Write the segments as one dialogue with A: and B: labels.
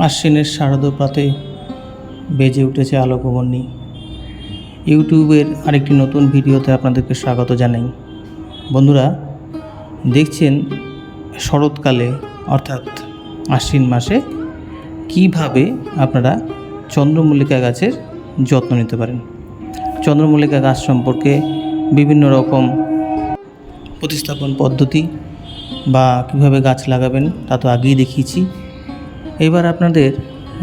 A: আশ্বিনের শারদ প্রাতে বেজে উঠেছে আলোকবর্ণী। ইউটিউবের আরেকটি নতুন ভিডিওতে আপনাদেরকে স্বাগত জানাই। বন্ধুরা, দেখছেন শরৎকালে অর্থাৎ আশ্বিন মাসে কিভাবে আপনারা চন্দ্রমল্লিকা গাছের যত্ন নিতে পারেন। চন্দ্রমল্লিকা গাছ সম্পর্কে বিভিন্ন রকম প্রতিস্থাপন পদ্ধতি বা কিভাবে গাছ লাগাবেন তা তো আগেই দেখিয়েছি। এবার আপনাদের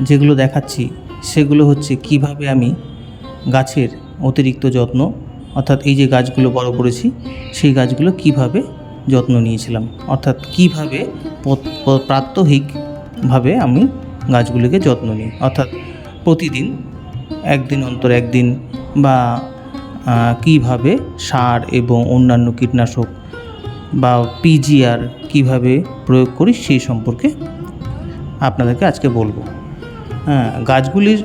A: যেগুলো দেখাচ্ছি সেগুলো হচ্ছে কিভাবে আমি গাছের অতিরিক্ত যত্ন, অর্থাৎ এই যে গাছগুলো বড় করেছি সেই গাছগুলো কিভাবে যত্ন নিয়েছিলাম, অর্থাৎ কিভাবে প্রাত্যহিকভাবে আমি গাছগুলিকে যত্ন নিই, অর্থাৎ প্রতিদিন একদিন অন্তর একদিন বা কিভাবে সার এবং অন্যান্য কীটনাশক বা পিজিআর কিভাবে প্রয়োগ করি সেই সম্পর্কে আপনাদেরকে আজকে বলবো। গাছগুলির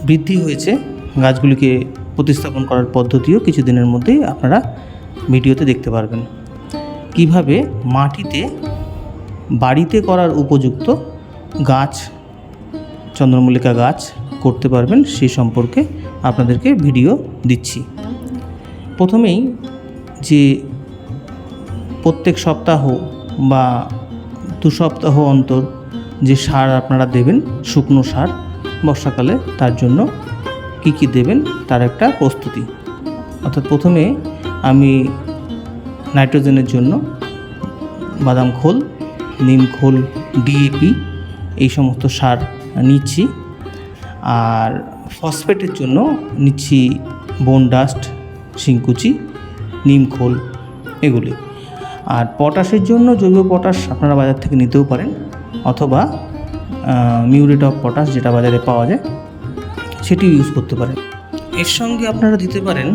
A: বৃদ্ধি হয়েছে, গাছগুলিকে প্রতিস্থাপন করার পদ্ধতিও কিছুদিনের মধ্যেই আপনারা ভিডিওতে দেখতে পারবেন। কিভাবে মাটিতে বাড়িতে করার উপযুক্ত গাছ, চন্দ্রমল্লিকা গাছ করতে পারবেন সেই সম্পর্কে আপনাদেরকে ভিডিও দিচ্ছি। প্রথমেই যে প্রত্যেক সপ্তাহ বা 2 সপ্তাহ অন্তর যে সার আপনারা দেবেন, শুকনো সার বর্ষাকালে, তার জন্য কি দেবেন তার একটা প্রস্তুতি। অর্থাৎ প্রথমে আমি নাইট্রোজেনের জন্য বাদাম খোল, নিম খোল, ডিএপি এই সমস্ত সার নিচ্ছি। আর ফসফেটের জন্য নিচ্ছি বোন ডাস্ট, শিংকুচি, নিম খোল এগুলি। আর পটাশের জন্য জৈব পটাশ আপনারা বাজার থেকে নিতেও পারেন, অথবা মিউরেট অফ পটাশ যেটা বাজারে পাওয়া যায় সেটিও ইউজ করতে পারেন। এর সঙ্গে আপনারা দিতে পারেন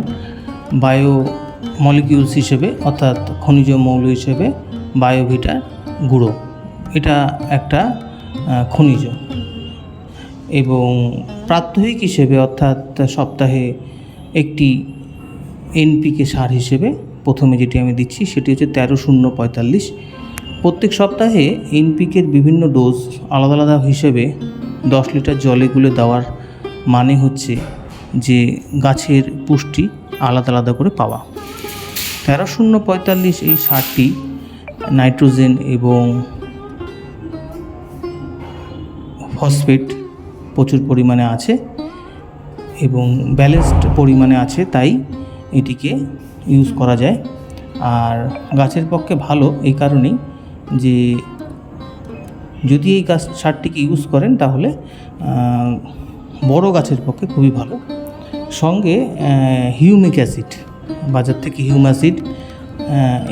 A: বায়ো মলিকিউলস হিসেবে, অর্থাৎ খনিজ মৌল হিসেবে বায়োভিটার গুঁড়ো। এটা একটা খনিজ। এবং প্রাত্যহিক হিসেবে অর্থাৎ সপ্তাহে একটি এনপিকে সার হিসেবে প্রথমে যেটি আমি দিচ্ছি সেটি হচ্ছে 13-0-45। প্রত্যেক সপ্তাহে এনপিকের বিভিন্ন ডোজ আলাদা আলাদা হিসেবে 10 লিটার জলে গুলে দেওয়ার মানে হচ্ছে যে গাছের পুষ্টি আলাদা আলাদা করে পাওয়া। 13-0-45 এই সারটি নাইট্রোজেন এবং ফসফেট প্রচুর পরিমাণে আছে এবং ব্যালেন্সড পরিমাণে আছে, তাই এটিকে ইউজ করা যায়। আর গাছের পক্ষে ভালো এই কারণেই যে যদি এই গাছ সারটিকে ইউজ করেন তাহলে বড় গাছের পক্ষে খুবই ভালো। সঙ্গে হিউমিক অ্যাসিড, বাজার থেকে হিউমাসিড,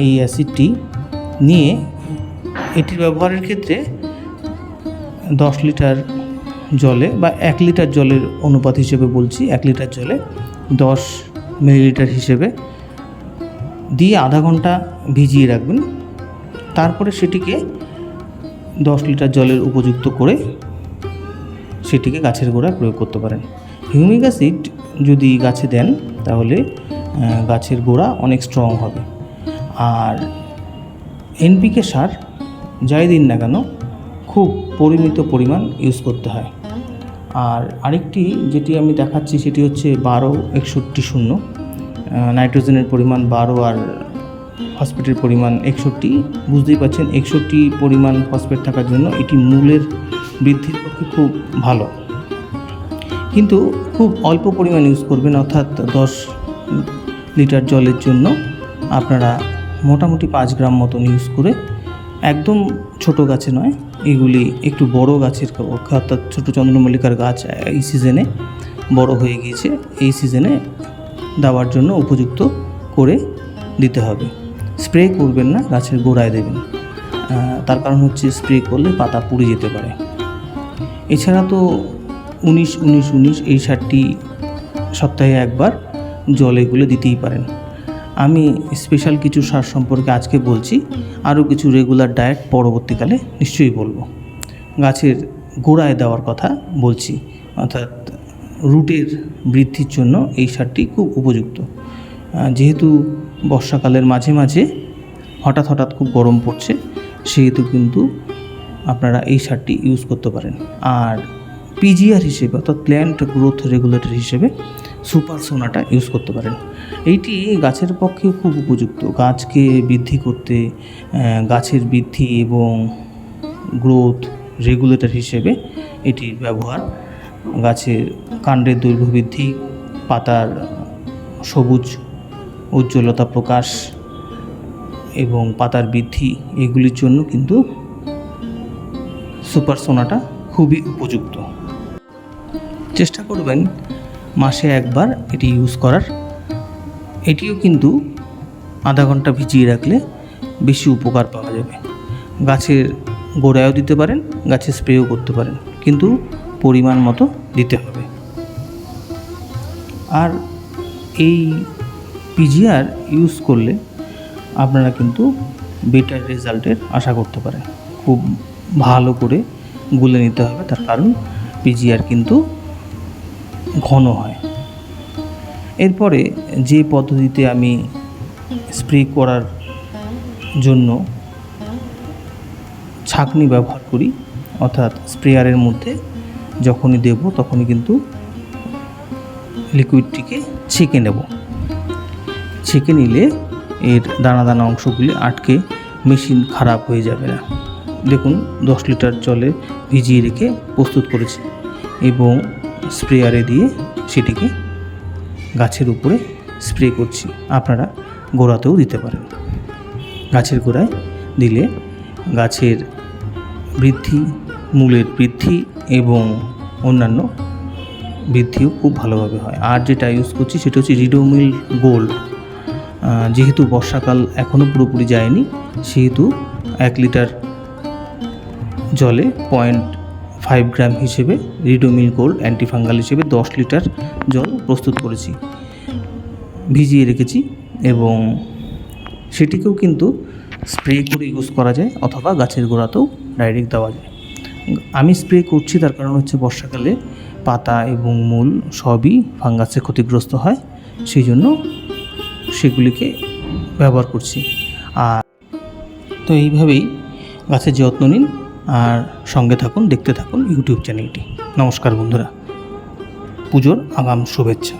A: এই অ্যাসিডটি নিয়ে এটির ব্যবহারের ক্ষেত্রে 10 লিটার জলে বা 1 লিটার জলের অনুপাত হিসেবে বলছি, 1 লিটার জলে 10 মিলিলিটার হিসেবে দিয়ে আধা ঘন্টা ভিজিয়ে রাখবেন। তারপরে সেটিকে 10 লিটার জলের উপযুক্ত করে সেটিকে গাছের গোড়ায় প্রয়োগ করতে পারেন। হিউমিক অ্যাসিড যদি গাছে দেন তাহলে গাছের গোড়া অনেক স্ট্রং হবে। আর এনপিকে সার যাই দিন না কেন খুব পরিমিত পরিমাণ ইউজ করতে হয়। আর আরেকটি যেটি আমি দেখাচ্ছি সেটি হচ্ছে 12-61-0। নাইট্রোজেনের পরিমাণ 12 আর ফসফেটের পরিমাণ 61। বুঝতেই পারছেন 61 পরিমাণ ফসফেট থাকার জন্য এটি মূলের বৃদ্ধির পক্ষে খুব ভালো, কিন্তু খুব অল্প পরিমাণ ইউজ করবেন। অর্থাৎ 10 লিটার জলের জন্য আপনারা মোটামুটি 5 গ্রাম মতন ইউজ করে, একদম ছোট গাছে নয়, এগুলি একটু বড় গাছের পক্ষে, অর্থাৎ ছোটো চন্দ্রমল্লিকার গাছ এই সিজনে বড় হয়ে গিয়েছে, এই সিজনে দেওয়ার জন্য উপযুক্ত করে দিতে হবে। স্প্রে করবেন না, গাছের গোড়ায় দেবেন। তার কারণ হচ্ছে স্প্রে করলে পাতা পুড়ে যেতে পারে। এছাড়া তো 19-19-19 এই সারটি সপ্তাহে একবার জলে গুলে দিতেই পারেন। আমি স্পেশাল কিছু সার সম্পর্কে আজকে বলছি, আরও কিছু রেগুলার ডায়েট পরবর্তীকালে নিশ্চয়ই বলবো। গাছের গোড়ায় দেওয়ার কথা বলছি, অর্থাৎ রুটের বৃদ্ধির জন্য এই সারটি খুব উপযুক্ত। যেহেতু বর্ষাকালের মাঝে মাঝে হঠাৎ খুব গরম পড়ছে, সেহেতু কিন্তু আপনারা এই সারটি ইউজ করতে পারেন। আর পিজিআর হিসেবে অর্থাৎ প্ল্যান্ট গ্রোথ রেগুলেটর হিসেবে সুপার সোনাটা ইউজ করতে পারেন। এইটি গাছের পক্ষে খুব উপযুক্ত। গাছকে বৃদ্ধি করতে, গাছের বৃদ্ধি এবং গ্রোথ রেগুলেটর হিসেবে এটির ব্যবহার। গাছের কাণ্ডের দৈর্ঘ্য বৃদ্ধি, পাতার সবুজ উজ্জ্বলতা প্রকাশ এবং পাতার বৃদ্ধি, এগুলির জন্য কিন্তু সুপার সোনাটা খুবই উপযুক্ত। চেষ্টা করবেন মাসে একবার এটি ইউজ করার। এটিও কিন্তু আধা ঘন্টা ভিজিয়ে রাখলে বেশি উপকার পাওয়া যাবে। গাছের গোড়ায়ও দিতে পারেন, গাছে স্প্রেও করতে পারেন, কিন্তু পরিমাণ মতো দিতে হবে। আর এই পিজিআর ইউজ করলে আপনারা কিন্তু বেটার রেজাল্টের আশা করতে পারেন। খুব ভালো করে গুলে নিতে হবে, তার কারণ পিজিআর কিন্তু ঘন হয়। এরপরে যে পদ্ধতিতে আমি স্প্রে করার জন্য ছাঁকনি ব্যবহার করি, অর্থাৎ স্প্রেয়ারের মধ্যে যখনই দেব তখনই কিন্তু লিকুইডটিকে ছেঁকে নেব। ছেঁকে নিলে এর দানা দানা অংশগুলি আটকে মেশিন খারাপ হয়ে যাবে না। দেখুন 10 লিটার জলে ভিজিয়ে রেখে প্রস্তুত করেছি এবং স্প্রেয়ারে দিয়ে সেটিকে গাছের উপরে স্প্রে করছি। আপনারা গোড়াতেও দিতে পারেন। গাছের গোড়ায় দিলে গাছের বৃদ্ধি, মূলের বৃদ্ধি এবং অন্যান্য বৃদ্ধিও খুব ভালোভাবে হয়। আর যেটা ইউজ করছি সেটা হচ্ছে রিডোমিল গোল্ড। যেহেতু বর্ষাকাল এখনও পুরোপুরি যায়নি, সেহেতু 1 লিটার জলে 0.5 গ্রাম হিসেবে রিডোমিল গোল্ড অ্যান্টিফাঙ্গাল হিসেবে 10 লিটার জল প্রস্তুত করেছি, ভিজিয়ে রেখেছি এবং সেটিকেও কিন্তু স্প্রে করে ইউজ করা যায় অথবা গাছের গোড়াতেও ডাইরেক্ট দেওয়া যায়। আমি স্প্রে করছি তার কারণ হচ্ছে বর্ষাকালে পাতা এবং মূল সবই ফাঙ্গাসে ক্ষতিগ্রস্ত হয়, সেই জন্য সেগুলিকে ব্যবহার করছি। আর তো এইভাবেই গাছের যত্ন নিন আর সঙ্গে থাকুন, দেখতে থাকুন ইউটিউব চ্যানেলটি। নমস্কার বন্ধুরা, পুজোর আগাম শুভেচ্ছা।